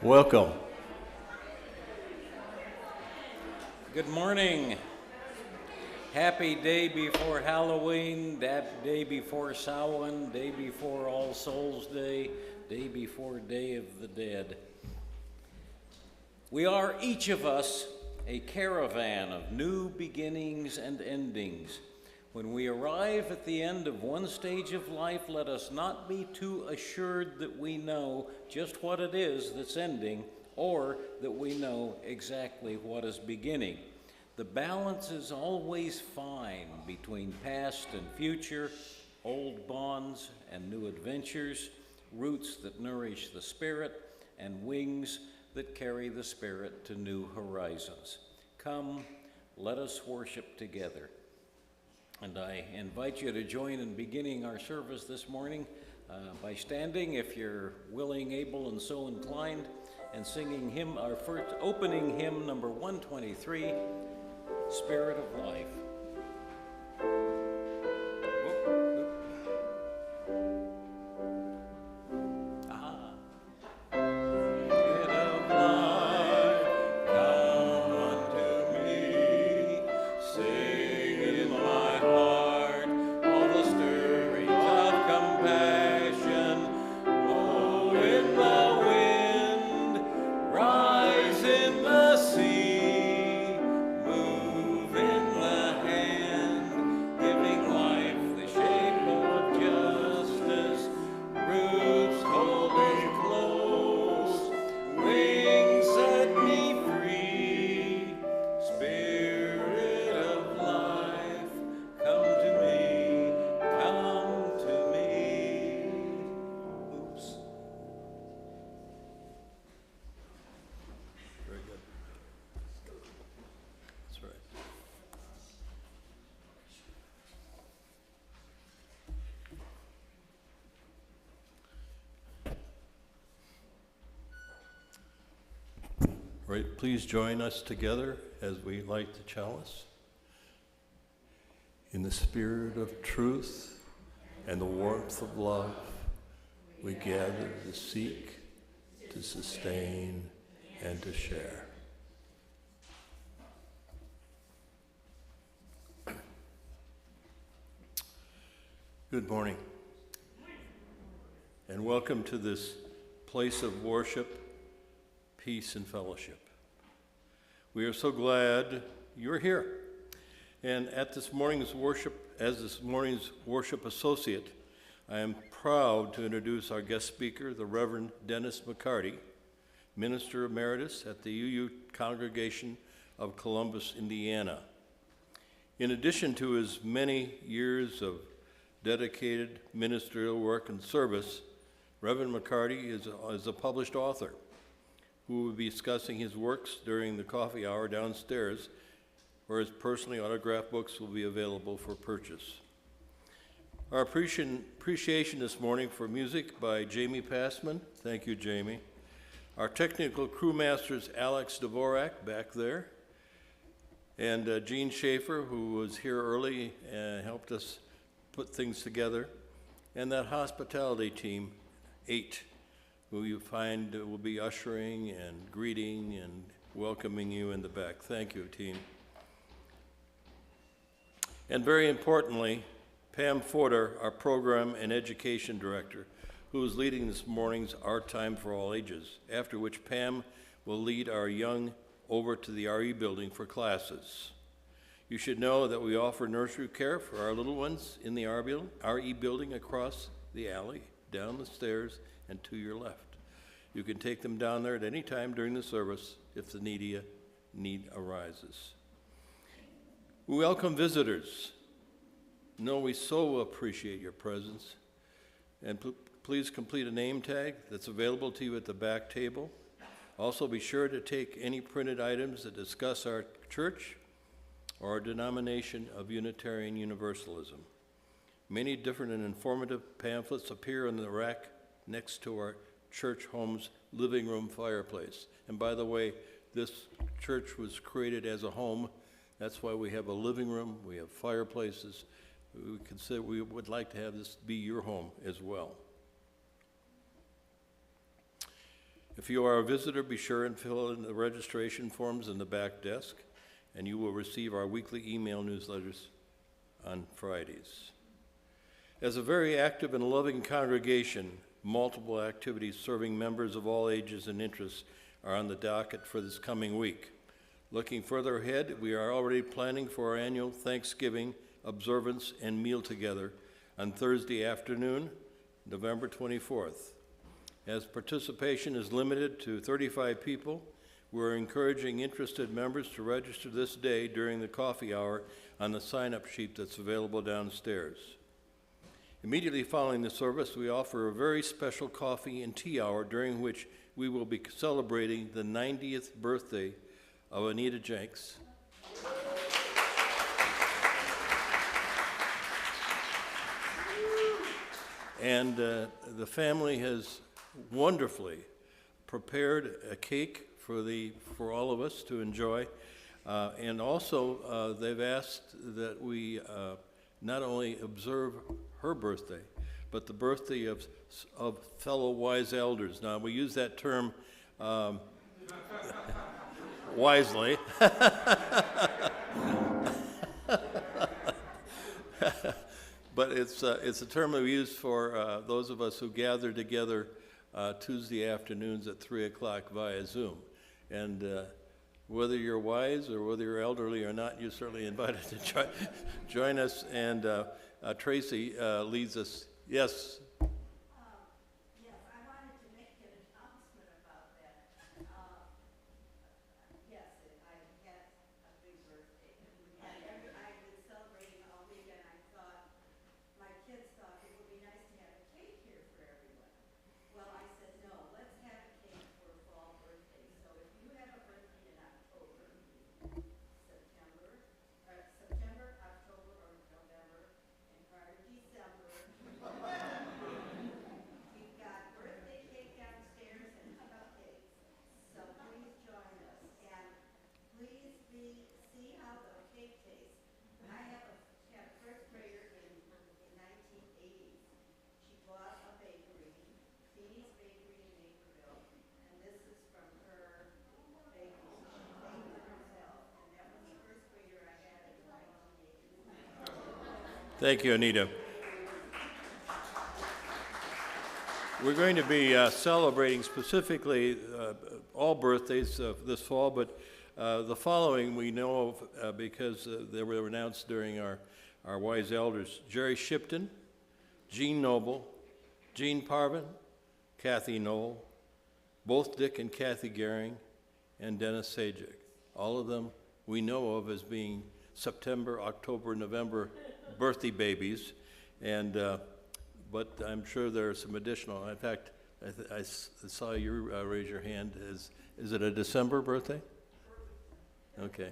Welcome. Good morning. Happy day before Halloween, that day before Samhain, day before All Souls Day, day before Day of the Dead. We are, each of us, a caravan of new beginnings and endings. When we arrive at the end of one stage of life, let us not be too assured that we know just what it is that's ending, or that we know exactly what is beginning. The balance is always fine between past and future, old bonds and new adventures, roots that nourish the spirit, and wings that carry the spirit to new horizons. Come, let us worship together. And I invite you to join in beginning our service this morning by standing, if you're willing, able, and so inclined, and singing our first opening hymn, number 123, Spirit of Life. Right, please join us together as we light the chalice. In the spirit of truth and the warmth of love, we gather to seek, to sustain, and to share. Good morning, and welcome to this place of worship, peace, and fellowship. We are so glad you're here. And at this morning's worship, as this morning's worship associate, I am proud to introduce our guest speaker, the Reverend Dennis McCarty, Minister Emeritus at the UU Congregation of Columbus, Indiana. In addition to his many years of dedicated ministerial work and service, Reverend McCarty is a published author who will be discussing his works during the coffee hour downstairs, where his personally autographed books will be available for purchase. Our appreciation this morning for music by Jamie Passman. Thank you, Jamie. Our technical crew masters, Alex Dvorak, back there, and Gene Schaefer, who was here early and helped us put things together, and that hospitality team, 8, who you find will be ushering and greeting and welcoming you in the back. Thank you, team. And very importantly, Pam Forder, our Program and Education Director, who is leading this morning's Our Time for All Ages, after which Pam will lead our young over to the RE building for classes. You should know that we offer nursery care for our little ones in the RE building across the alley, down the stairs, and to your left. You can take them down there at any time during the service if the need arises. We welcome visitors. Know we so appreciate your presence. And please complete a name tag that's available to you at the back table. Also be sure to take any printed items that discuss our church or our denomination of Unitarian Universalism. Many different and informative pamphlets appear on the rack next to our church home's living room fireplace. And by the way, this church was created as a home. That's why we have a living room, we have fireplaces. We would like to have this be your home as well. If you are a visitor, be sure and fill in the registration forms in the back desk, and you will receive our weekly email newsletters on Fridays. As a very active and loving congregation, multiple activities serving members of all ages and interests are on the docket for this coming week. Looking further ahead, we are already planning for our annual Thanksgiving observance and meal together on Thursday afternoon, November 24th. As participation is limited to 35 people, we're encouraging interested members to register this day during the coffee hour on the sign-up sheet that's available downstairs. Immediately following the service, we offer a very special coffee and tea hour during which we will be celebrating the 90th birthday of Anita Jenks. And the family has wonderfully prepared a cake for all of us to enjoy. And also, they've asked that we not only observe her birthday, but the birthday of fellow wise elders. Now, we use that term wisely. But it's a term we use for those of us who gather together Tuesday afternoons at 3 o'clock via Zoom. And whether you're wise or whether you're elderly or not, you're certainly invited to join us. And Tracy leads us. Yes? Yes, I wanted to make an announcement about that. Yes, I had a big birthday. I've been celebrating all week, and I thought, my kids thought it would be nice to have a cake here for everyone. Well, I said, no, let's have a cake for fall birthday. So if you have a birthday in October, September, October, or November, and part of December, we've got birthday cake downstairs and cupcakes. So please join us. And please see how the cake tastes. I had a first grader in 1980s. She bought a bakery, Fee's Bakery in Naperville, and this is from her bakery. She made it herself, and that was the first grader I had in 1980s. Thank you, Anita. We're going to be celebrating specifically all birthdays this fall, but the following we know of because they were announced during our Wise Elders. Jerry Shipton, Jean Noble, Jean Parvin, Kathy Knoll, both Dick and Kathy Gehring, and Dennis Sajik. All of them we know of as being September, October, November birthday babies, and but I'm sure there are some additional. In fact, I saw you raise your hand. Is it a December birthday? Okay.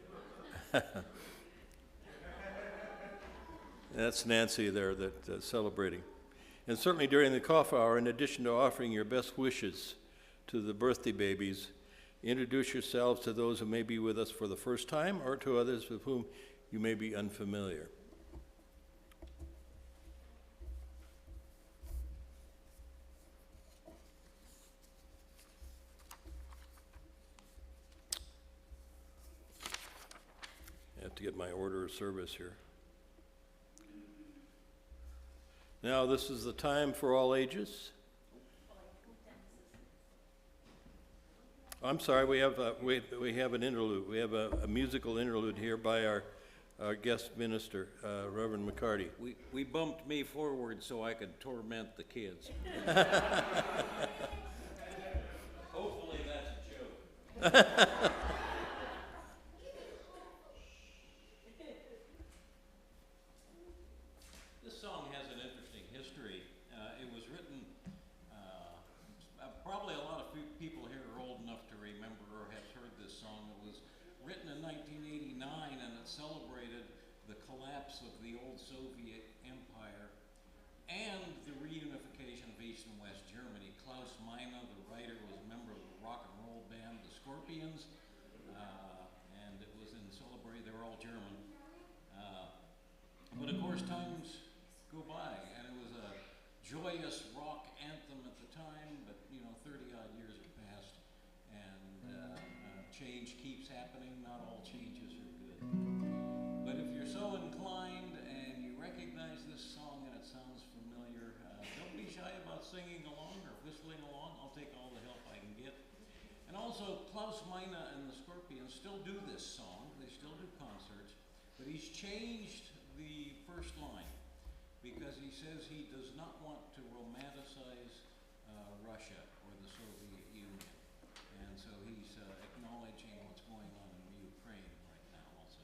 That's Nancy there that's celebrating. And certainly during the coffee hour, in addition to offering your best wishes to the birthday babies, introduce yourselves to those who may be with us for the first time or to others with whom you may be unfamiliar. I have to get my order of service here. Now, this is the time for all ages. I'm sorry, we have an interlude. We have a musical interlude here by our guest minister, Reverend McCarty. We bumped me forward so I could torment the kids. Hopefully that's a joke. This song has an interesting history. It was written, probably a lot of people here are old enough to remember or have heard this song. It was written in 1989, and it celebrated the collapse of the old Soviet Empire and the reunification of East and West Germany. Klaus Meine, the writer, was a member of the rock and roll band The Scorpions, and it was in celebrate. They were all German, but of course times go by, and it was a joyous rock anthem at the time. But 30 odd years have passed, change keeps happening. Not all changes are good. But if you're so inclined and you recognize this song and it sounds familiar, don't be shy about singing along or whistling along. I'll take all the help I can get. And also, Klaus Meine and the Scorpions still do this song. They still do concerts. But he's changed the first line because he says he does not want to romanticize Russia or the Soviet Union. And so he's acknowledging what's going on in Ukraine right now also.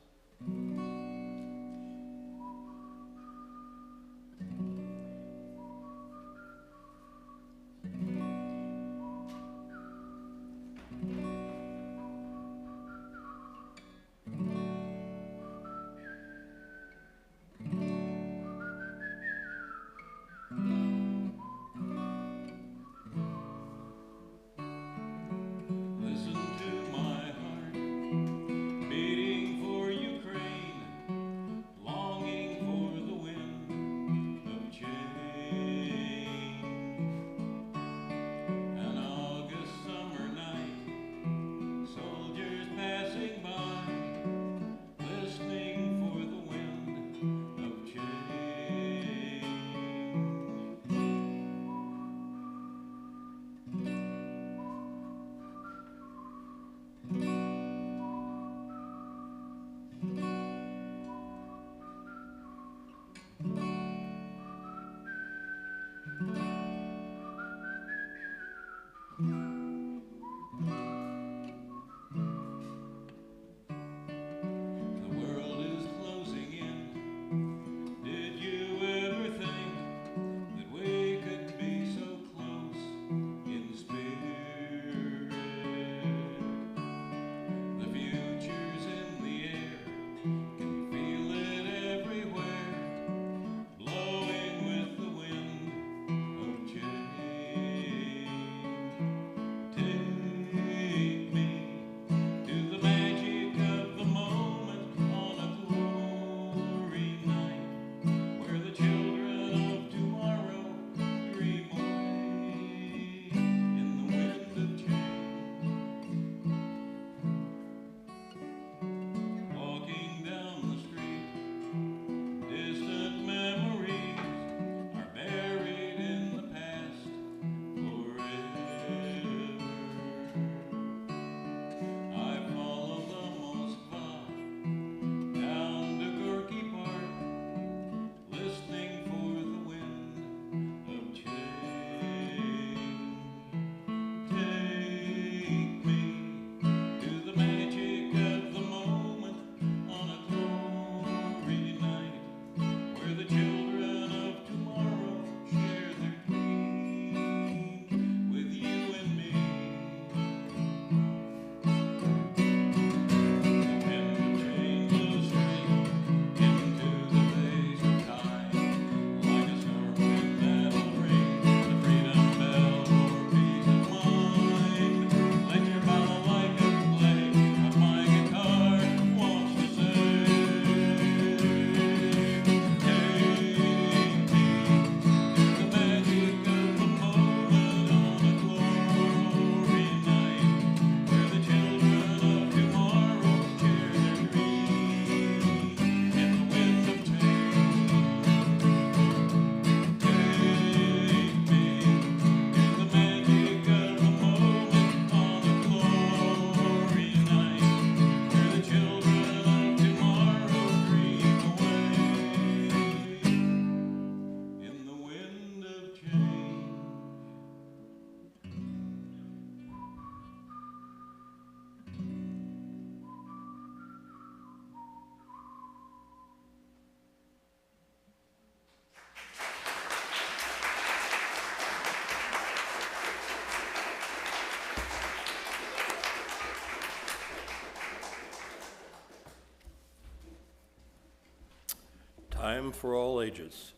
Time for all ages.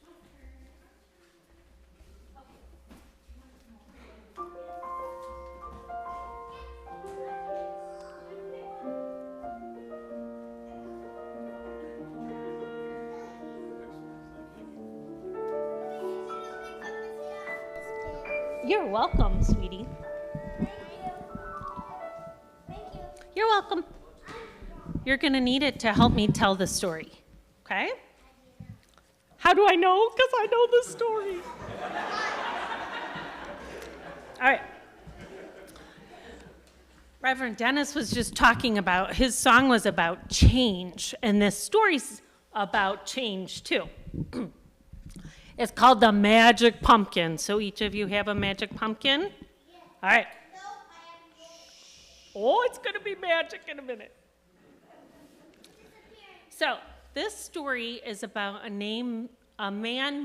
You're welcome, sweetie. You're welcome. You're going to need it to help me tell the story, okay? How do I know? Because I know the story. All right. Reverend Dennis was just talking about, his song was about change, and this story's about change too. It's called The Magic Pumpkin. So each of you have a magic pumpkin? Yeah. All right. Oh, it's going to be magic in a minute. So this story is about a man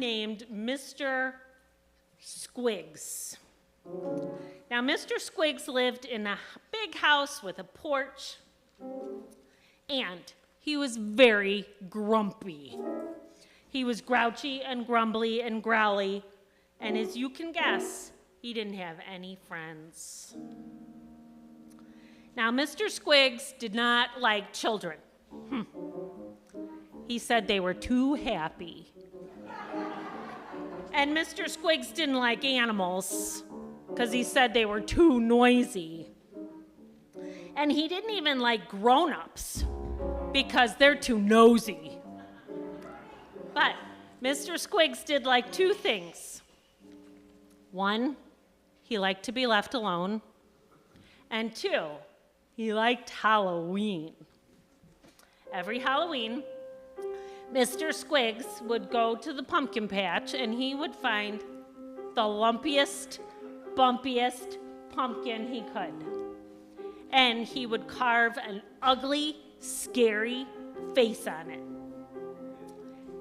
named Mr. Squiggs. Now, Mr. Squiggs lived in a big house with a porch, and he was very grumpy. He was grouchy and grumbly and growly, and as you can guess, he didn't have any friends. Now, Mr. Squiggs did not like children. He said they were too happy. And Mr. Squiggs didn't like animals because he said they were too noisy. And he didn't even like grown-ups because they're too nosy. But Mr. Squiggs did like two things. One, he liked to be left alone. And two, he liked Halloween. Every Halloween, Mr. Squiggs would go to the pumpkin patch and he would find the lumpiest, bumpiest pumpkin he could. And he would carve an ugly, scary face on it.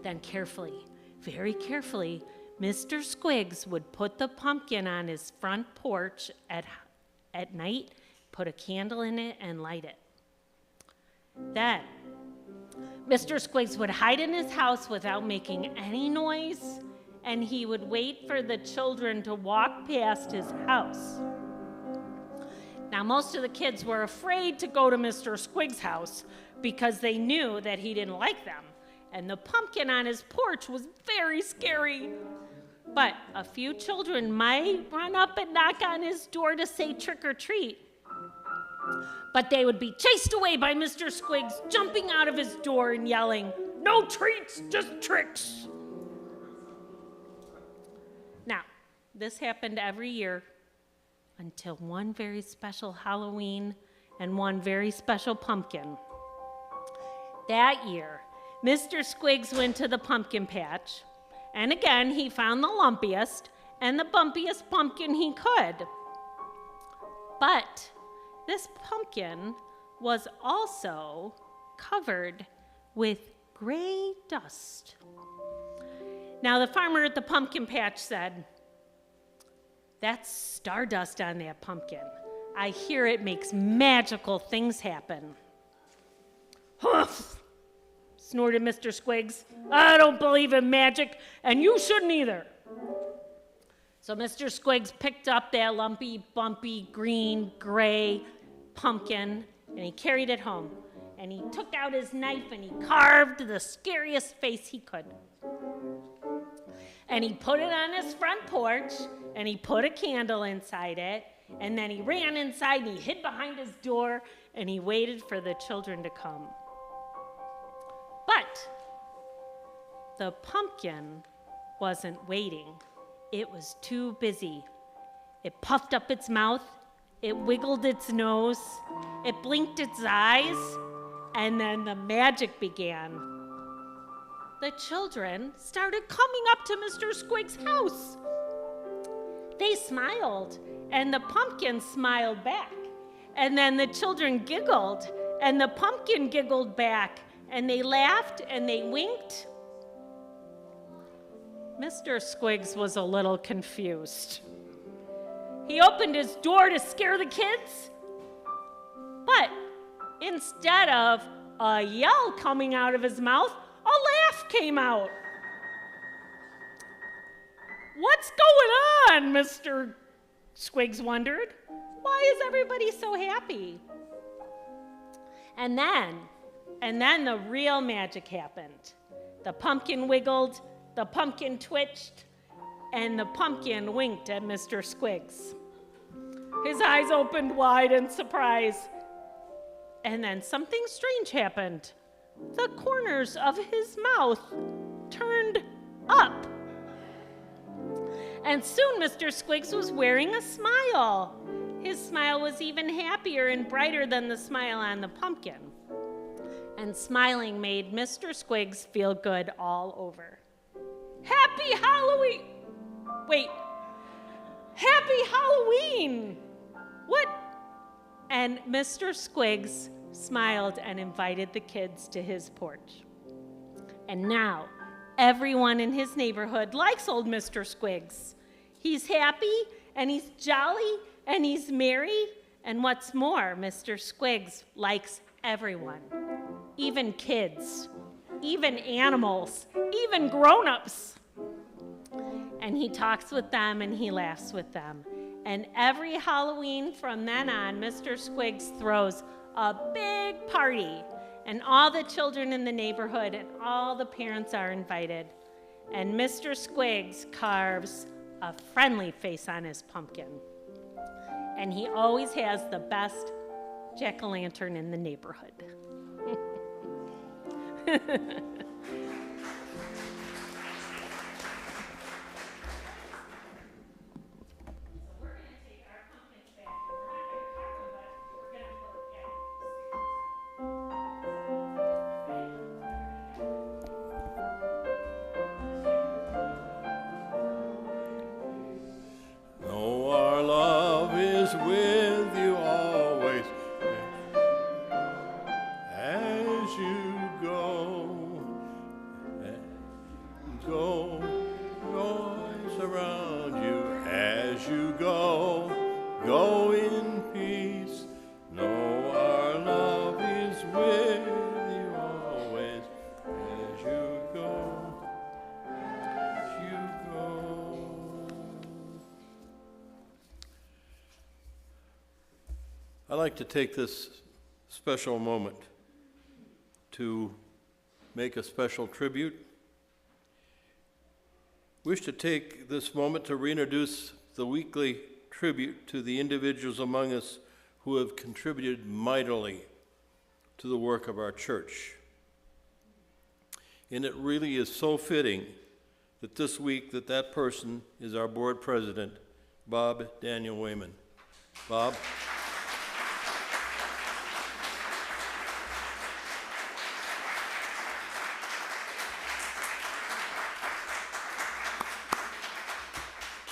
Then carefully, very carefully, Mr. Squiggs would put the pumpkin on his front porch at night, put a candle in it, and light it. Then, Mr. Squiggs would hide in his house without making any noise, and he would wait for the children to walk past his house. Now, most of the kids were afraid to go to Mr. Squiggs' house because they knew that he didn't like them, and the pumpkin on his porch was very scary. But a few children might run up and knock on his door to say trick or treat. But they would be chased away by Mr. Squiggs, jumping out of his door and yelling, "No treats, just tricks." Now, this happened every year until one very special Halloween and one very special pumpkin. That year, Mr. Squiggs went to the pumpkin patch, and again he found the lumpiest and the bumpiest pumpkin he could. But this pumpkin was also covered with gray dust. Now, the farmer at the pumpkin patch said, "That's stardust on that pumpkin. I hear it makes magical things happen." "Humph!" snorted Mr. Squiggs. "I don't believe in magic, and you shouldn't either." So Mr. Squiggs picked up that lumpy, bumpy, green, gray pumpkin, and he carried it home. And he took out his knife and he carved the scariest face he could. And he put it on his front porch, and he put a candle inside it, and then he ran inside and he hid behind his door, and he waited for the children to come. But the pumpkin wasn't waiting. It was too busy. It puffed up its mouth, it wiggled its nose, it blinked its eyes, and then the magic began. The children started coming up to Mr. Squiggs' house. They smiled, and the pumpkin smiled back. And then the children giggled, and the pumpkin giggled back, and they laughed, and they winked. Mr. Squiggs was a little confused. He opened his door to scare the kids, but instead of a yell coming out of his mouth, a laugh came out. "What's going on?" Mr. Squiggs wondered. "Why is everybody so happy?" And then the real magic happened. The pumpkin wiggled, the pumpkin twitched, and the pumpkin winked at Mr. Squiggs. His eyes opened wide in surprise. And then something strange happened. The corners of his mouth turned up. And soon Mr. Squiggs was wearing a smile. His smile was even happier and brighter than the smile on the pumpkin. And smiling made Mr. Squiggs feel good all over. Happy Halloween! Wait, Happy Halloween! What? And Mr. Squiggs smiled and invited the kids to his porch. And now, everyone in his neighborhood likes old Mr. Squiggs. He's happy, and he's jolly, and he's merry, and what's more, Mr. Squiggs likes everyone, even kids, even animals, even grown-ups. And he talks with them, and he laughs with them. And every Halloween from then on, Mr. Squiggs throws a big party, and all the children in the neighborhood and all the parents are invited. And Mr. Squiggs carves a friendly face on his pumpkin. And he always has the best jack-o'-lantern in the neighborhood. With you always, as you go, noise around you as you go in peace. Know our love is with you always, as you go. I'd like to take this special moment to make a special tribute. Wish to take this moment to reintroduce the weekly tribute to the individuals among us who have contributed mightily to the work of our church. And it really is so fitting that this week that person is our board president, Bob Daniel Wayman. Bob.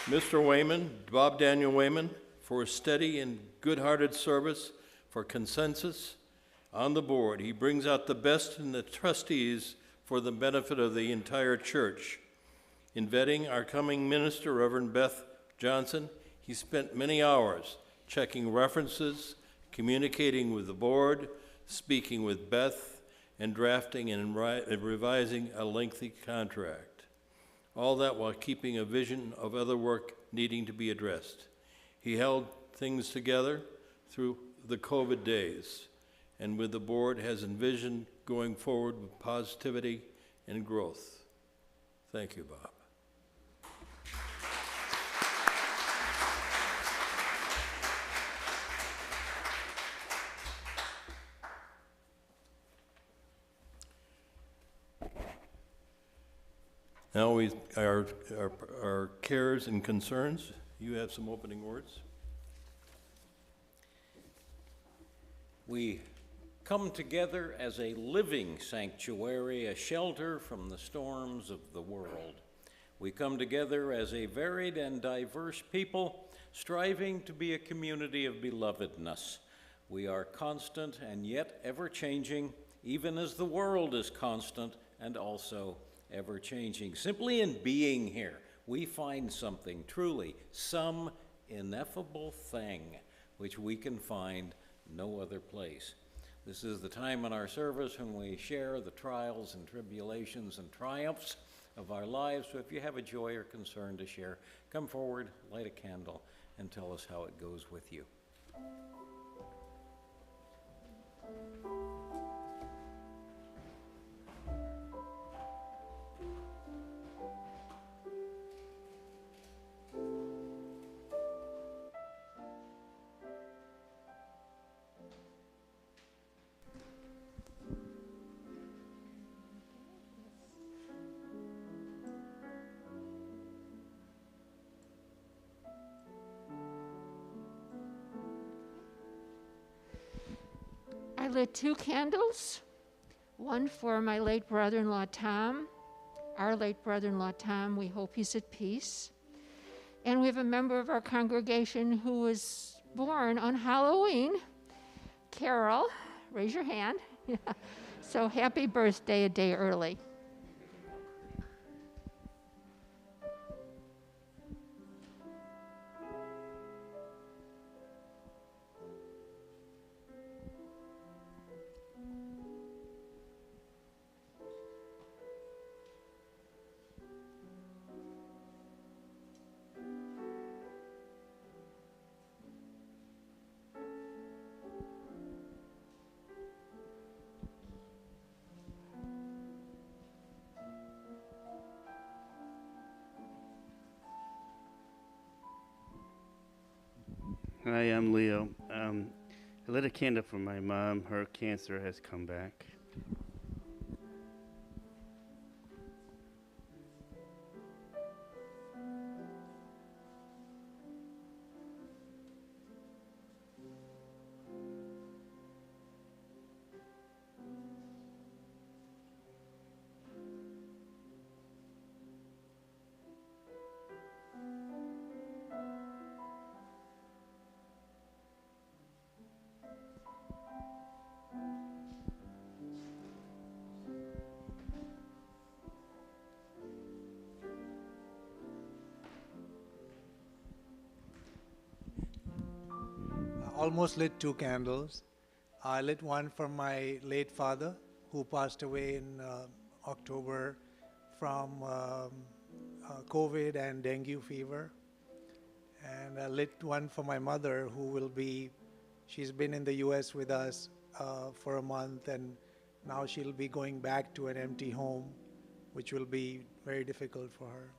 Mr. Wayman, Bob Daniel Wayman, for his steady and good-hearted service for consensus on the board. He brings out the best in the trustees for the benefit of the entire church. In vetting our coming minister, Reverend Beth Johnson, he spent many hours checking references, communicating with the board, speaking with Beth, and drafting and revising a lengthy contract. All that while keeping a vision of other work needing to be addressed. He held things together through the COVID days, and with the board has envisioned going forward with positivity and growth. Thank you, Bob. Now our cares and concerns. You have some opening words. We come together as a living sanctuary, a shelter from the storms of the world. We come together as a varied and diverse people, striving to be a community of belovedness. We are constant and yet ever-changing, even as the world is constant and also ever-changing. Simply in being here, we find something truly, some ineffable thing which we can find no other place. This is the time in our service when we share the trials and tribulations and triumphs of our lives. So if you have a joy or concern to share, come forward, light a candle, and tell us how it goes with you. lit 2 candles, one for my late brother-in-law Tom, our late brother-in-law Tom. We hope he's at peace. And we have a member of our congregation who was born on Halloween, Carol. Raise your hand. So happy birthday a day early. Hi, I'm Leo. I lit a candle for my mom. Her cancer has come back. Almost lit 2 candles. I lit one for my late father, who passed away in October from COVID and dengue fever. And I lit one for my mother, she's been in the US with us for a month, and now she'll be going back to an empty home, which will be very difficult for her.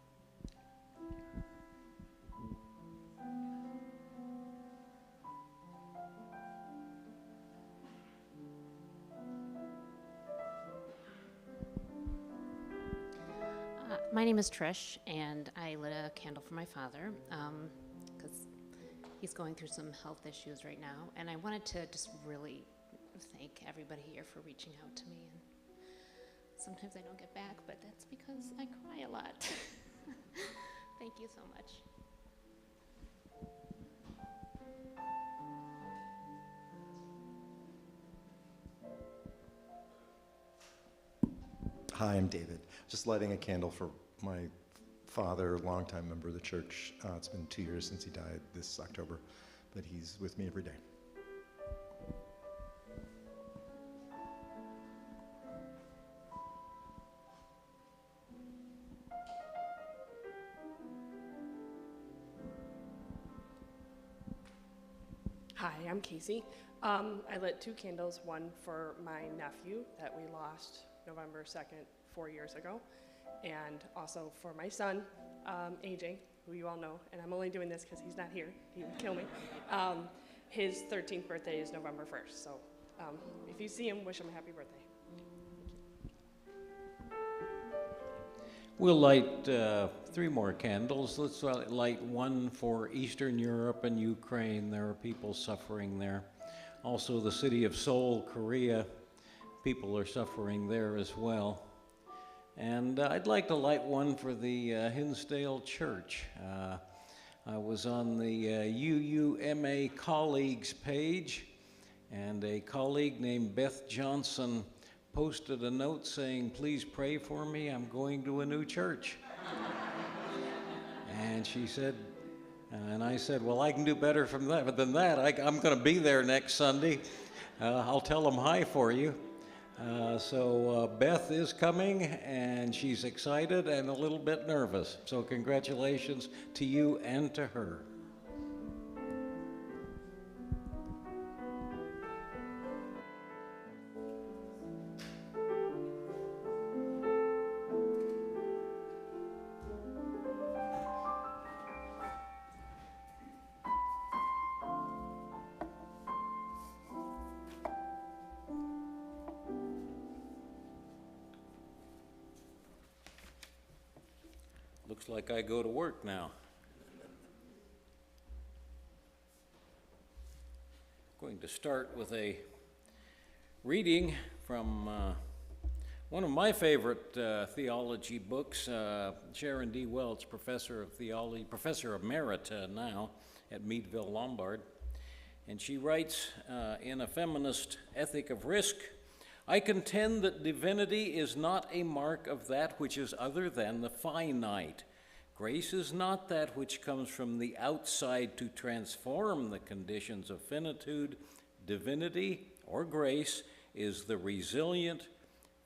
My name is Trish, and I lit a candle for my father because he's going through some health issues right now. And I wanted to just really thank everybody here for reaching out to me. And sometimes I don't get back, but that's because I cry a lot. Thank you so much. Hi, I'm David. Just lighting a candle for my father, longtime member of the church. It's been 2 years since he died this October, but he's with me every day. Hi, I'm Casey. I lit 2 candles, one for my nephew that we lost November 2nd, 4 years ago, and also for my son, AJ, who you all know, and I'm only doing this because he's not here, he would kill me. His 13th birthday is November 1st, so if you see him, wish him a happy birthday. We'll light 3 more candles. Let's light one for Eastern Europe and Ukraine. There are people suffering there. Also the city of Seoul, Korea. People are suffering there as well. And I'd like to light one for the Hinsdale Church. I was on the UUMA colleagues page, and a colleague named Beth Johnson posted a note saying, "Please pray for me, I'm going to a new church." And she said, and I said, well, I can do better than that. I'm going to be there next Sunday. I'll tell them hi for you. So Beth is coming, and she's excited and a little bit nervous. So congratulations to you and to her. Looks like I go to work now. Going to start with a reading from one of my favorite theology books, Sharon D. Welch, professor of theology, professor emerita now at Meadville Lombard. And she writes in A Feminist Ethic of Risk, I contend that divinity is not a mark of that which is other than the finite. Grace is not that which comes from the outside to transform the conditions of finitude. Divinity, or grace, is the resilient,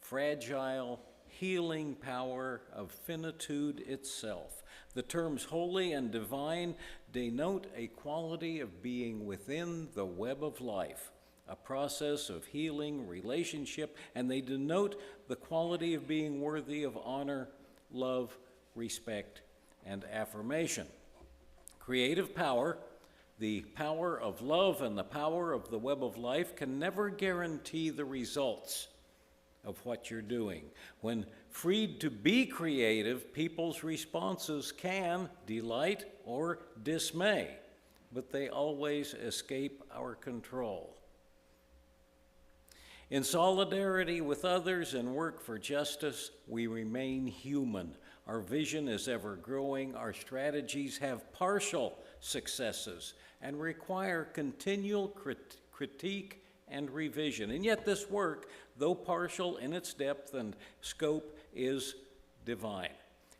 fragile, healing power of finitude itself. The terms holy and divine denote a quality of being within the web of life, a process of healing, relationship, and they denote the quality of being worthy of honor, love, respect, and affirmation. Creative power, the power of love and the power of the web of life, can never guarantee the results of what you're doing. When freed to be creative, people's responses can delight or dismay, but they always escape our control. In solidarity with others and work for justice, we remain human. Our vision is ever growing. Our strategies have partial successes and require continual critique and revision. And yet this work, though partial in its depth and scope, is divine.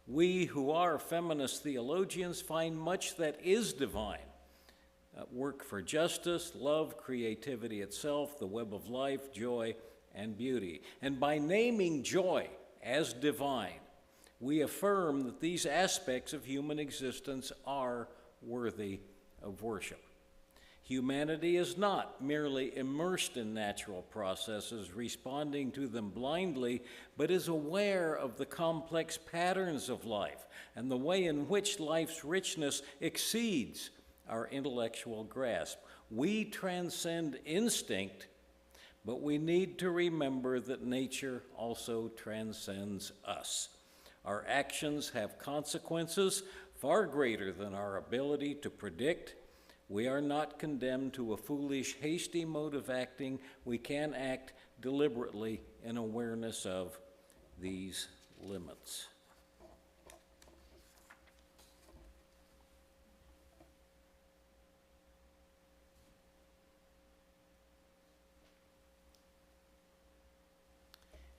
We who are feminist theologians find much that is divine. Work for justice, love, creativity itself, the web of life, joy, and beauty. And by naming joy as divine, we affirm that these aspects of human existence are worthy of worship. Humanity is not merely immersed in natural processes, responding to them blindly, but is aware of the complex patterns of life and the way in which life's richness exceeds our intellectual grasp. We transcend instinct, but we need to remember that nature also transcends us. Our actions have consequences far greater than our ability to predict. We are not condemned to a foolish, hasty mode of acting. We can act deliberately in awareness of these limits.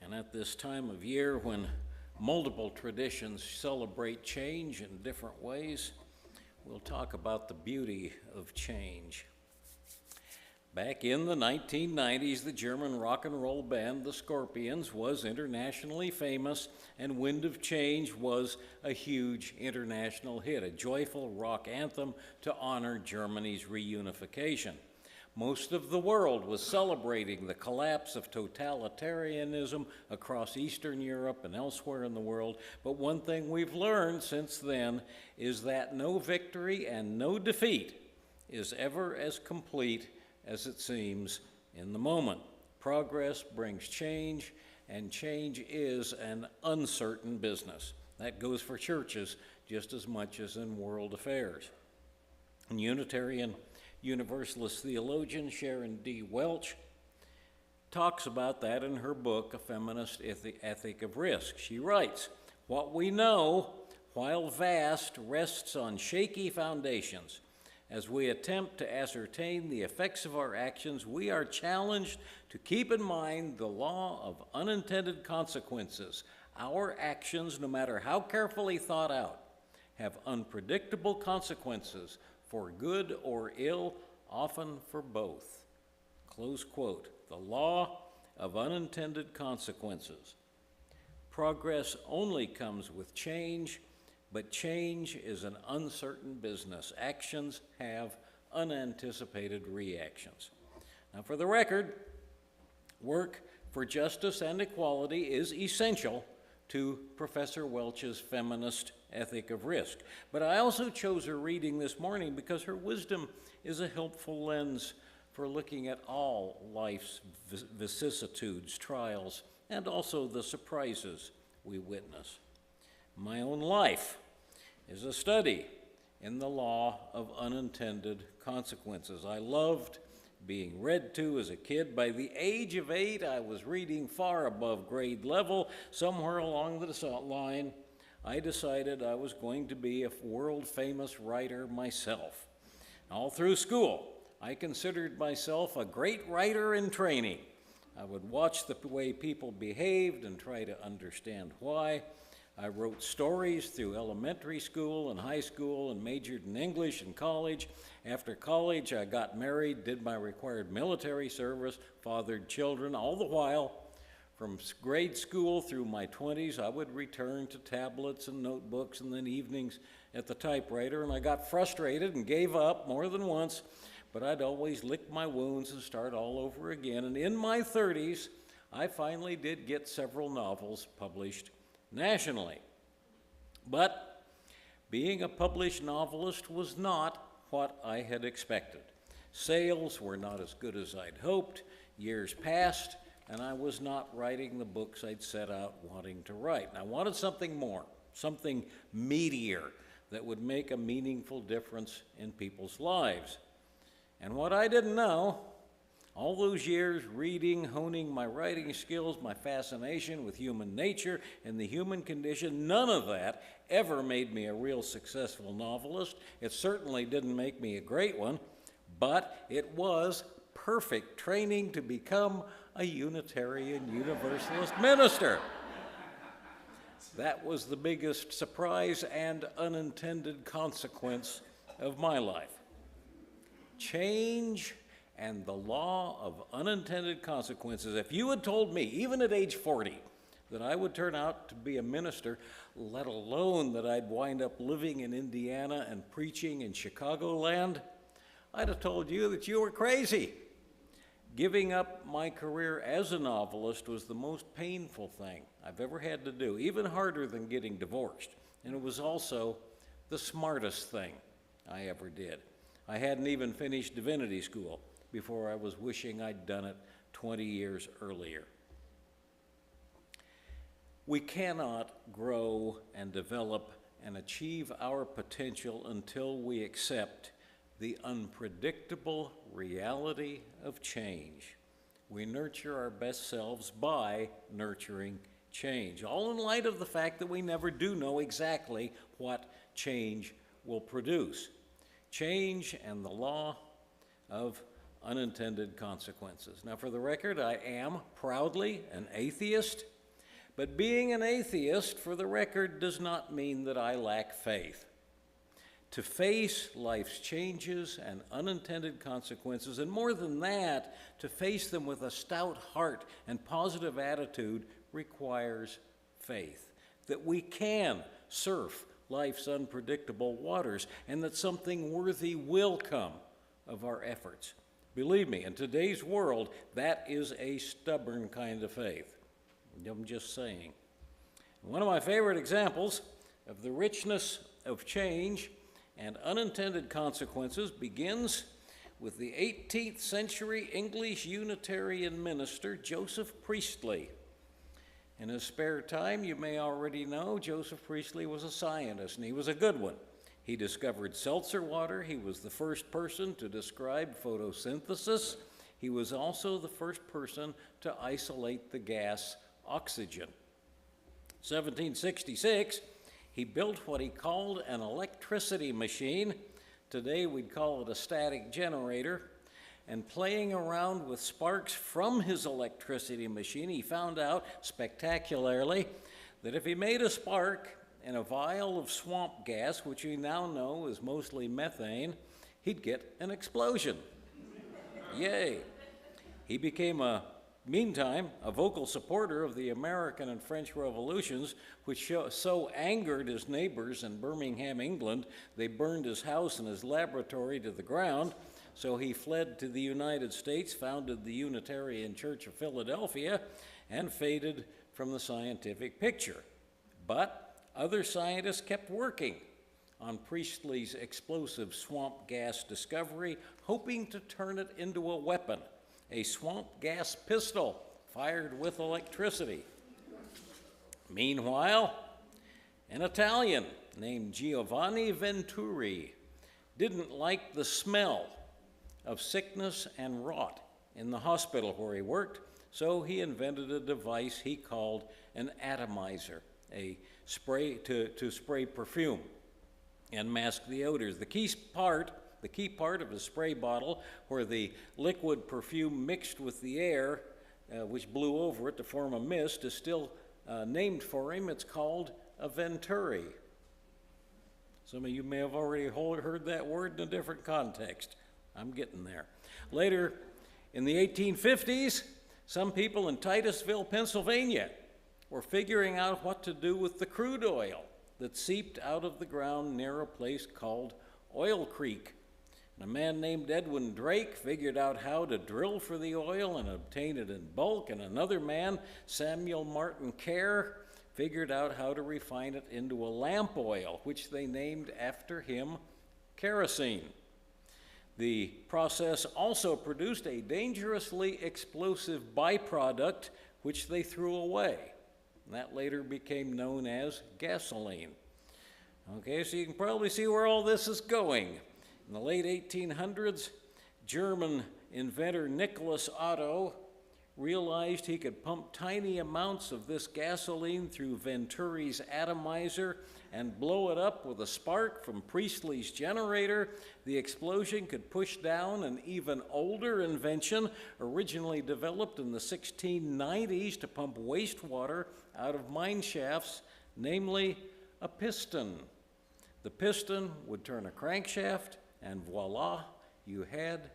And at this time of year when multiple traditions celebrate change in different ways, we'll talk about the beauty of change. Back in the 1990s, the German rock and roll band, the Scorpions, was internationally famous, and Wind of Change was a huge international hit, a joyful rock anthem to honor Germany's reunification. Most of the world was celebrating the collapse of totalitarianism across Eastern Europe and elsewhere in the world, but one thing we've learned since then is that no victory and no defeat is ever as complete as it seems in the moment. Progress brings change, and change is an uncertain business. That goes for churches just as much as in world affairs. And Unitarian Universalist theologian Sharon D. Welch talks about that in her book, A Feminist Ethic of Risk. She writes, "What we know, while vast, rests on shaky foundations. As we attempt to ascertain the effects of our actions, we are challenged to keep in mind the law of unintended consequences. Our actions, no matter how carefully thought out, have unpredictable consequences for good or ill, often for both." Close quote. The law of unintended consequences. Progress only comes with change, but change is an uncertain business. Actions have unanticipated reactions. Now, for the record, work for justice and equality is essential to Professor Welch's Feminist Ethic of Risk. But I also chose her reading this morning because her wisdom is a helpful lens for looking at all life's vicissitudes, trials, and also the surprises we witness. My own life is a study in the law of unintended consequences. I loved being read to as a kid. By the age of 8, I was reading far above grade level. Somewhere along the line, I decided I was going to be a world-famous writer myself. All through school, I considered myself a great writer in training. I would watch the way people behaved and try to understand why. I wrote stories through elementary school and high school and majored in English in college. After college, I got married, did my required military service, fathered children. All the while, from grade school through my 20s, I would return to tablets and notebooks and then evenings at the typewriter, and I got frustrated and gave up more than once, but I'd always lick my wounds and start all over again. And in my 30s, I finally did get several novels published nationally. But being a published novelist was not what I had expected. Sales were not as good as I'd hoped. Years passed, and I was not writing the books I'd set out wanting to write. And I wanted something more, something meatier that would make a meaningful difference in people's lives. And what I didn't know, all those years reading, honing my writing skills, my fascination with human nature and the human condition, none of that ever made me a real successful novelist. It certainly didn't make me a great one, but it was perfect training to become a Unitarian Universalist minister. That was the biggest surprise and unintended consequence of my life. Change and the law of unintended consequences. If you had told me, even at age 40, that I would turn out to be a minister, let alone that I'd wind up living in Indiana and preaching in Chicagoland, I'd have told you that you were crazy. Giving up my career as a novelist was the most painful thing I've ever had to do, even harder than getting divorced. And it was also the smartest thing I ever did. I hadn't even finished divinity school before I was wishing I'd done it 20 years earlier. We cannot grow and develop and achieve our potential until we accept the unpredictable reality of change. We nurture our best selves by nurturing change, all in light of the fact that we never do know exactly what change will produce. Change and the law of unintended consequences. Now, for the record, I am proudly an atheist, but being an atheist, for the record, does not mean that I lack faith. To face life's changes and unintended consequences, and more than that, to face them with a stout heart and positive attitude requires faith. That we can surf life's unpredictable waters, and that something worthy will come of our efforts. Believe me, in today's world, that is a stubborn kind of faith. I'm just saying. One of my favorite examples of the richness of change and unintended consequences begins with the 18th century English Unitarian minister, Joseph Priestley. In his spare time, you may already know, Joseph Priestley was a scientist, and he was a good one. He discovered seltzer water. He was the first person to describe photosynthesis. He was also the first person to isolate the gas oxygen. 1766, he built what he called an electricity machine. Today we'd call it a static generator. And playing around with sparks from his electricity machine, he found out spectacularly that if he made a spark in a vial of swamp gas, which we now know is mostly methane, he'd get an explosion. Yay. He became meantime, a vocal supporter of the American and French revolutions, which so angered his neighbors in Birmingham, England, they burned his house and his laboratory to the ground. So he fled to the United States, founded the Unitarian Church of Philadelphia, and faded from the scientific picture. But other scientists kept working on Priestley's explosive swamp gas discovery, hoping to turn it into a weapon, a swamp gas pistol fired with electricity. Meanwhile, an Italian named Giovanni Venturi didn't like the smell of sickness and rot in the hospital where he worked, so he invented a device he called an atomizer, a spray to spray perfume and mask the odors. The key part of the spray bottle, where the liquid perfume mixed with the air, which blew over it to form a mist, is still named for him. It's called a venturi. Some of you may have already heard that word in a different context. I'm getting there. Later, in the 1850s, some people in Titusville, Pennsylvania, were figuring out what to do with the crude oil that seeped out of the ground near a place called Oil Creek. And a man named Edwin Drake figured out how to drill for the oil and obtain it in bulk, and another man, Samuel Martin Kerr, figured out how to refine it into a lamp oil, which they named after him kerosene. The process also produced a dangerously explosive byproduct, which they threw away. And that later became known as gasoline. Okay, so you can probably see where all this is going. In the late 1800s, German inventor Nicholas Otto realized he could pump tiny amounts of this gasoline through Venturi's atomizer and blow it up with a spark from Priestley's generator. The explosion could push down an even older invention originally developed in the 1690s to pump wastewater out of mine shafts, namely a piston. The piston would turn a crankshaft, and voila, you had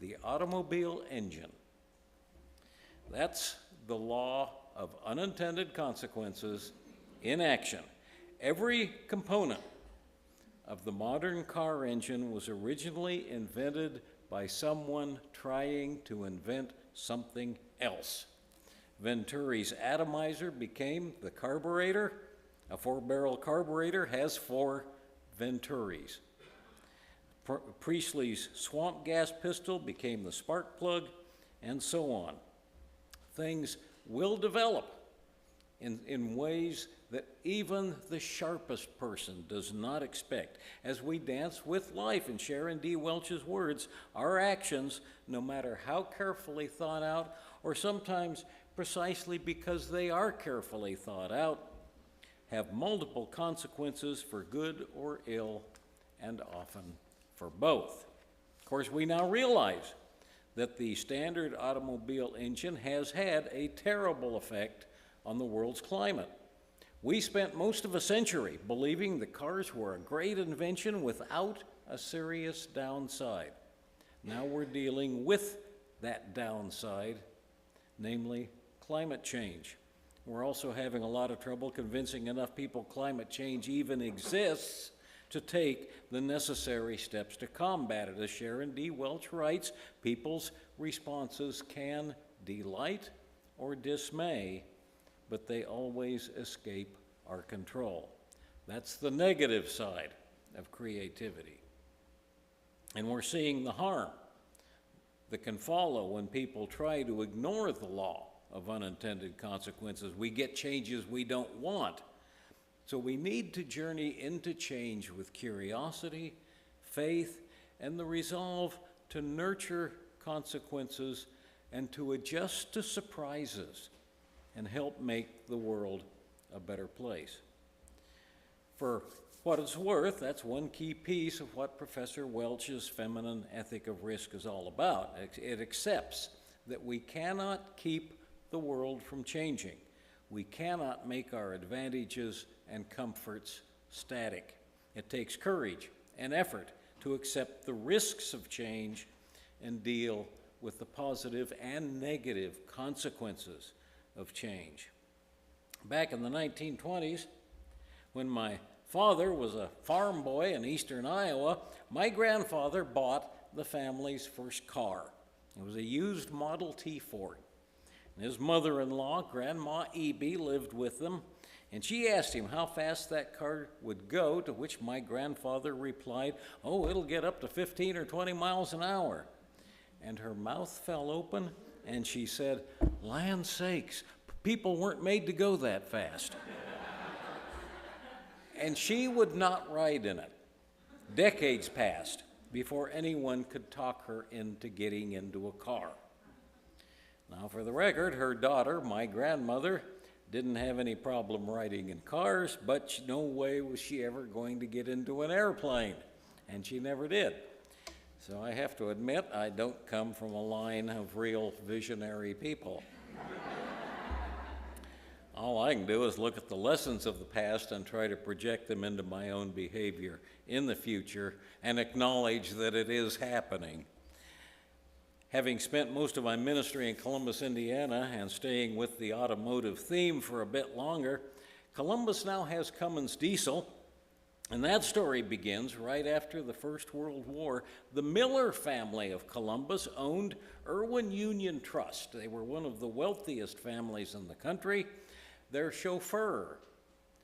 the automobile engine. That's the law of unintended consequences in action. Every component of the modern car engine was originally invented by someone trying to invent something else. Venturi's atomizer became the carburetor. A 4-barrel carburetor has 4 Venturis. Priestley's swamp gas pistol became the spark plug, and so on. Things will develop in ways that even the sharpest person does not expect. As we dance with life, in Sharon D. Welch's words, our actions, no matter how carefully thought out, or sometimes precisely because they are carefully thought out, have multiple consequences for good or ill, and often for both. Of course, we now realize that the standard automobile engine has had a terrible effect on the world's climate. We spent most of a century believing that cars were a great invention without a serious downside. Now we're dealing with that downside, namely climate change. We're also having a lot of trouble convincing enough people climate change even exists to take the necessary steps to combat it. As Sharon D. Welch writes, people's responses can delight or dismay, but they always escape our control. That's the negative side of creativity. And we're seeing the harm that can follow when people try to ignore the law of unintended consequences. We get changes we don't want. So we need to journey into change with curiosity, faith, and the resolve to nurture consequences and to adjust to surprises and help make the world a better place. For what it's worth, that's one key piece of what Professor Welch's feminine ethic of risk is all about. It accepts that we cannot keep the world from changing. We cannot make our advantages and comforts static. It takes courage and effort to accept the risks of change and deal with the positive and negative consequences of change. Back in the 1920s, when my father was a farm boy in eastern Iowa, my grandfather bought the family's first car. It was a used Model T Ford. And his mother-in-law, Grandma E.B., lived with them, and she asked him how fast that car would go, to which my grandfather replied, "Oh, it'll get up to 15 or 20 miles an hour." And her mouth fell open, and she said, "Land sakes, people weren't made to go that fast." And she would not ride in it. Decades passed. before anyone could talk her into getting into a car. Now, for the record, her daughter, my grandmother, didn't have any problem riding in cars, but no way was she ever going to get into an airplane, and she never did. So I have to admit, I don't come from a line of real visionary people. All I can do is look at the lessons of the past and try to project them into my own behavior in the future and acknowledge that it is happening. Having spent most of my ministry in Columbus, Indiana, and staying with the automotive theme for a bit longer, Columbus now has Cummins diesel, and that story begins right after the First World War. The Miller family of Columbus owned Irwin Union Trust. They were one of the wealthiest families in the country. Their chauffeur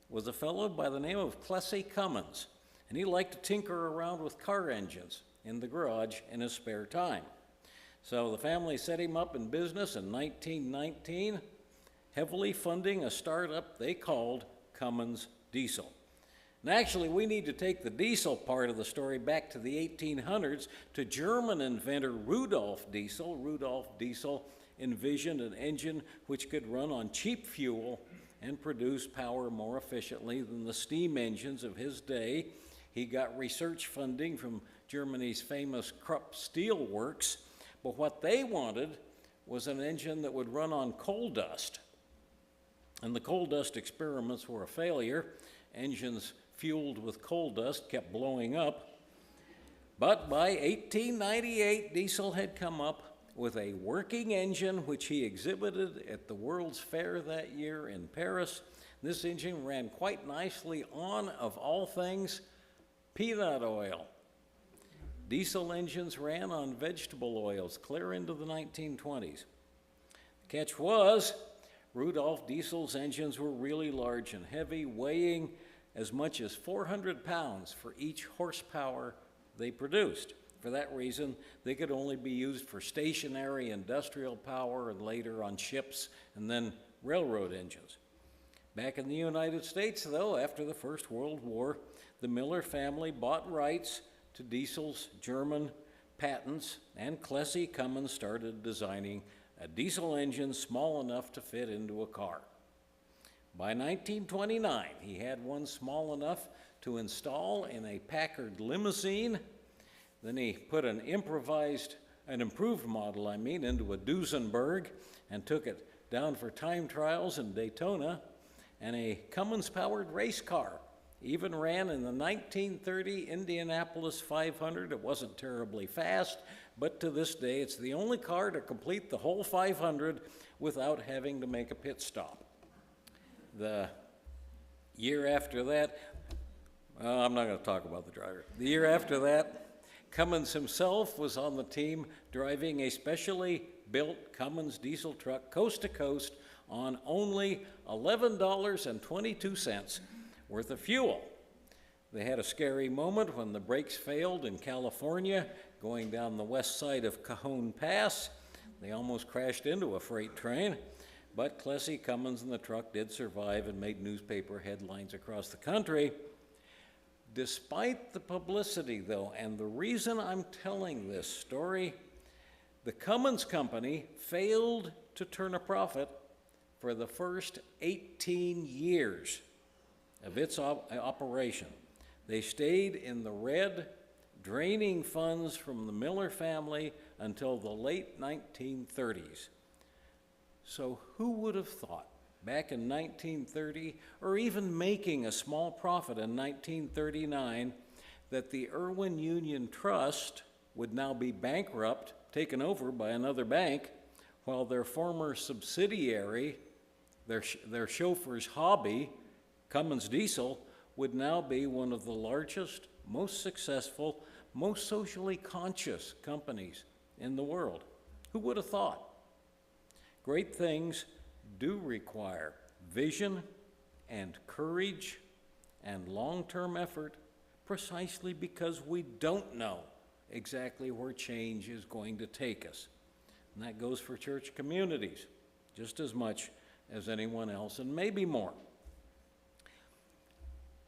was a fellow by the name of Plessy Cummins, and he liked to tinker around with car engines in the garage in his spare time. So the family set him up in business in 1919, heavily funding a startup they called Cummins Diesel. And actually, we need to take the diesel part of the story back to the 1800s to German inventor Rudolf Diesel. Rudolf Diesel envisioned an engine which could run on cheap fuel and produce power more efficiently than the steam engines of his day. He got research funding from Germany's famous Krupp Steel Works, but what they wanted was an engine that would run on coal dust. And the coal dust experiments were a failure. Engines fueled with coal dust kept blowing up. But by 1898, Diesel had come up with a working engine which he exhibited at the World's Fair that year in Paris. This engine ran quite nicely on, of all things, peanut oil. Diesel engines ran on vegetable oils clear into the 1920s. The catch was, Rudolf Diesel's engines were really large and heavy, weighing as much as 400 pounds for each horsepower they produced. For that reason, they could only be used for stationary industrial power and later on ships and then railroad engines. Back in the United States, though, after the First World War, the Miller family bought rights to Diesel's German patents, and Plessy Cummins started designing a diesel engine small enough to fit into a car. By 1929, he had one small enough to install in a Packard limousine. Then he put an improved model, into a Duesenberg and took it down for time trials in Daytona, and a Cummins-powered race car even ran in the 1930 Indianapolis 500. It wasn't terribly fast, but to this day, it's the only car to complete the whole 500 without having to make a pit stop. The year after that, I'm not going to talk about the driver. The year after that, Cummins himself was on the team driving a specially built Cummins diesel truck coast to coast on only $11.22 worth of fuel. They had a scary moment when the brakes failed in California going down the west side of Cajon Pass. They almost crashed into a freight train, but Plessy Cummins and the truck did survive and made newspaper headlines across the country. Despite the publicity, though, and the reason I'm telling this story, the Cummins Company failed to turn a profit for the first 18 years of its operation. They stayed in the red, draining funds from the Miller family until the late 1930s. So who would have thought back in 1930, or even making a small profit in 1939, that the Irwin Union Trust would now be bankrupt, taken over by another bank, while their former subsidiary, their chauffeur's hobby, Cummins Diesel, would now be one of the largest, most successful, most socially conscious companies in the world. Who would have thought? Great things do require vision and courage and long-term effort, precisely because we don't know exactly where change is going to take us. And that goes for church communities just as much as anyone else, and maybe more.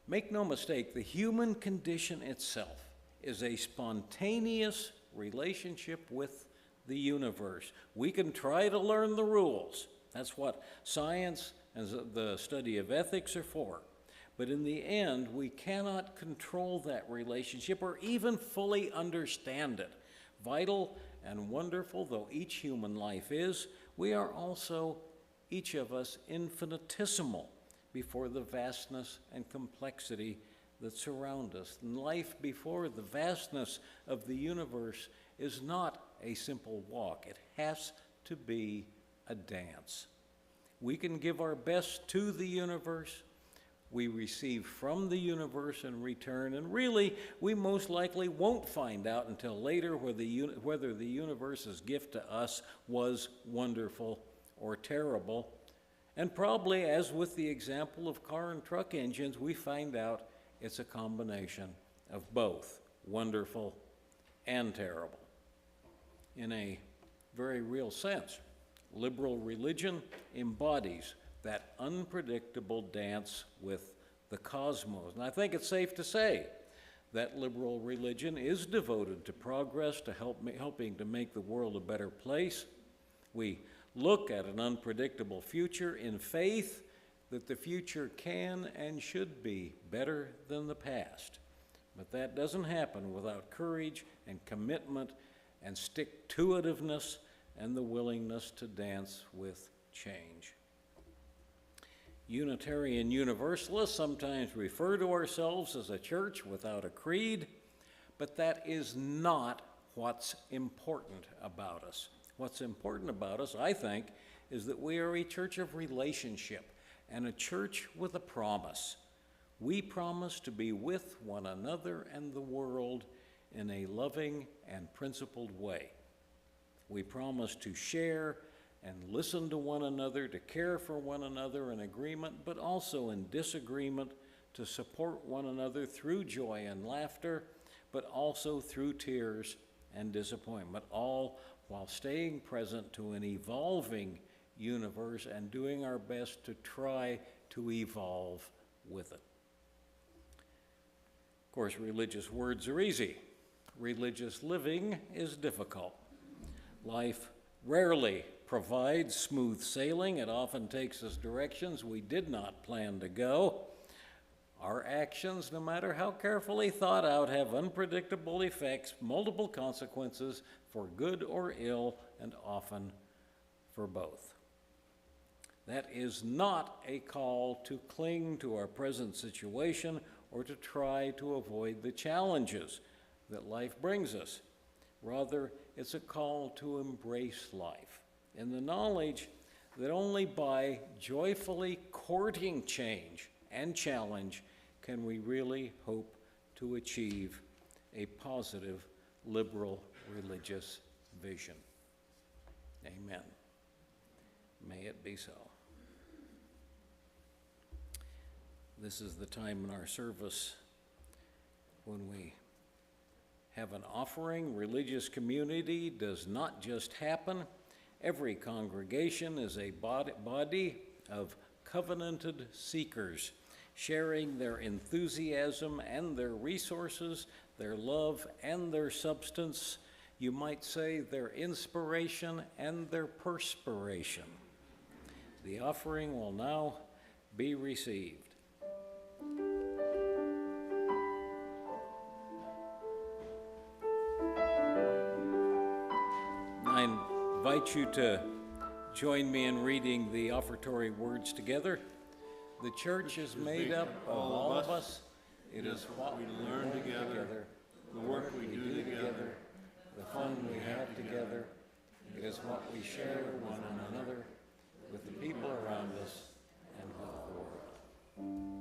Make no mistake, the human condition itself is a spontaneous relationship with the universe. We can try to learn the rules. That's what science and the study of ethics are for. But in the end, we cannot control that relationship or even fully understand it. Vital and wonderful though each human life is, we are also, each of us, infinitesimal before the vastness and complexity that surround us. And life before the vastness of the universe is not a simple walk. It has to be a dance. We can give our best to the universe. We receive from the universe in return, and really, we most likely won't find out until later whether the universe's gift to us was wonderful or terrible. And probably, as with the example of car and truck engines, we find out it's a combination of both wonderful and terrible. In a very real sense, liberal religion embodies that unpredictable dance with the cosmos. And I think it's safe to say that liberal religion is devoted to progress, to helping to make the world a better place. We look at an unpredictable future in faith that the future can and should be better than the past. But that doesn't happen without courage and commitment and stick-to-itiveness and the willingness to dance with change. Unitarian Universalists sometimes refer to ourselves as a church without a creed, but that is not what's important about us. What's important about us, I think, is that we are a church of relationship and a church with a promise. We promise to be with one another and the world in a loving and principled way. We promise to share and listen to one another, to care for one another in agreement, but also in disagreement, to support one another through joy and laughter, but also through tears and disappointment, all while staying present to an evolving universe and doing our best to try to evolve with it. Of course, religious words are easy. Religious living is difficult. Life rarely provides smooth sailing. It often takes us directions we did not plan to go. Our actions, no matter how carefully thought out, have unpredictable effects, multiple consequences for good or ill, and often for both. That is not a call to cling to our present situation or to try to avoid the challenges that life brings us. Rather, it's a call to embrace life in the knowledge that only by joyfully courting change and challenge can we really hope to achieve a positive liberal religious vision. Amen. May it be so. This is the time in our service when we have an offering. Religious community does not just happen. Every congregation is a body of covenanted seekers, sharing their enthusiasm and their resources, their love and their substance, you might say their inspiration and their perspiration. The offering will now be received. I invite you to join me in reading the offertory words together. The church is made up of all of us. It is what we learn together, the work we do together, the fun we have together. It is what we share one another, with the people around us, and with the world.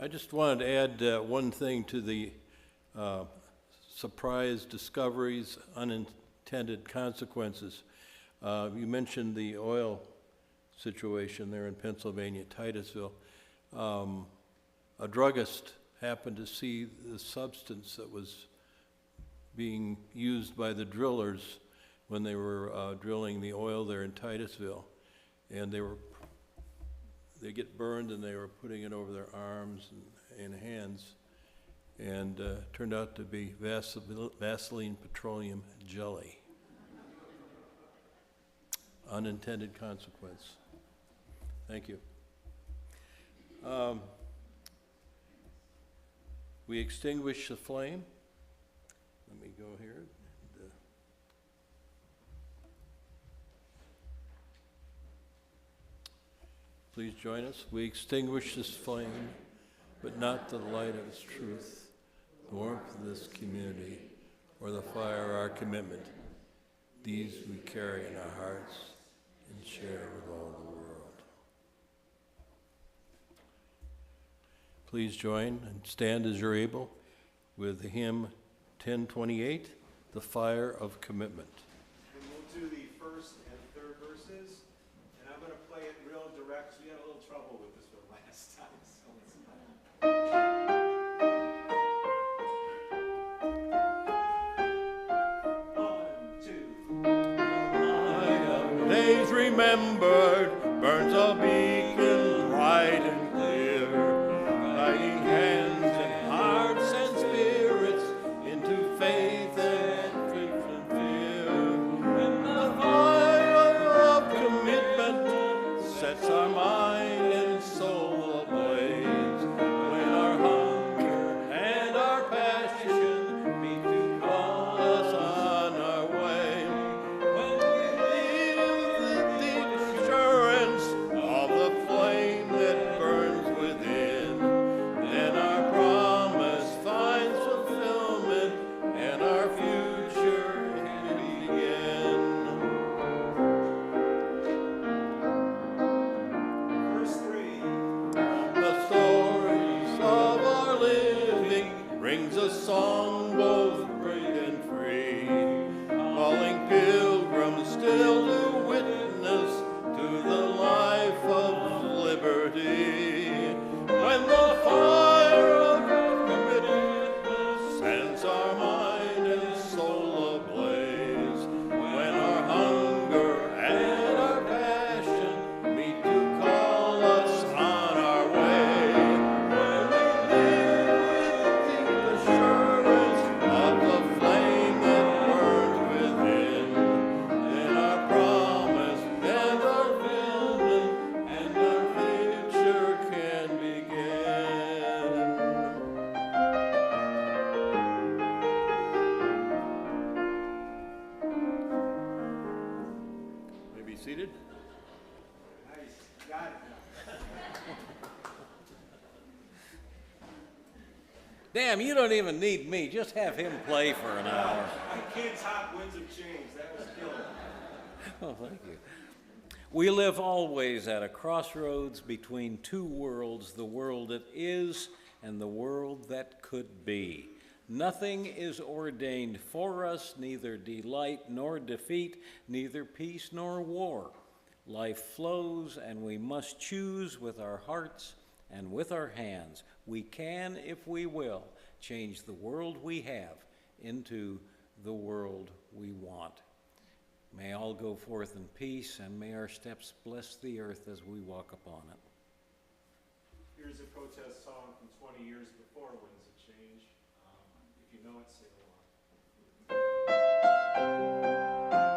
I just wanted to add one thing to the surprise discoveries, unintended consequences. You mentioned the oil situation there in Pennsylvania, Titusville. A druggist happened to see the substance that was being used by the drillers when they were drilling the oil there in Titusville, and they get burned and they were putting it over their arms and hands, and turned out to be Vaseline petroleum jelly. Unintended consequence. Thank you. We extinguish the flame. Let me go here. Please join us. We extinguish this flame, but not the light of its truth, the warmth of this community, or the fire of our commitment. These we carry in our hearts and share with all the world. Please join and stand as you're able with the hymn 1028, The Fire of Commitment. And we'll do the first and third verses, and I'm going to play it real direct. We had a little trouble with this one last time. Days remembered burns a beacon bright and clear, guiding hands and hearts and spirits into faith and fear. And the fire of commitment sets our mind and soul ablaze when our hunger and our passion meet to call us on our way. When of the flame that burns within, then our promise finds fulfillment and our future can begin. Verse 3. The stories of our living brings a song both great and free, calling pilgrims still to witness to the life of liberty. When the fire of commitment sends our mind and soul ablaze, when our hunger and our passion meet to call us on our way, when we live with deep assurance of the flame that burns within, then our promise and our fulfillment and our future can begin. May be seated. Nice. Got it. Damn, you don't even need me. Just have him play for an hour. I can't top Winds of Change. That was killer. Oh, thank you. We live always at a crossroads between two worlds, the world that is and the world that could be. Nothing is ordained for us, neither delight nor defeat, neither peace nor war. Life flows, and we must choose with our hearts and with our hands. We can, if we will, change the world we have into the world we want. May all go forth in peace, and may our steps bless the earth as we walk upon it. Here's a protest song from 20 years before Winds of Change. If you know it, sing along.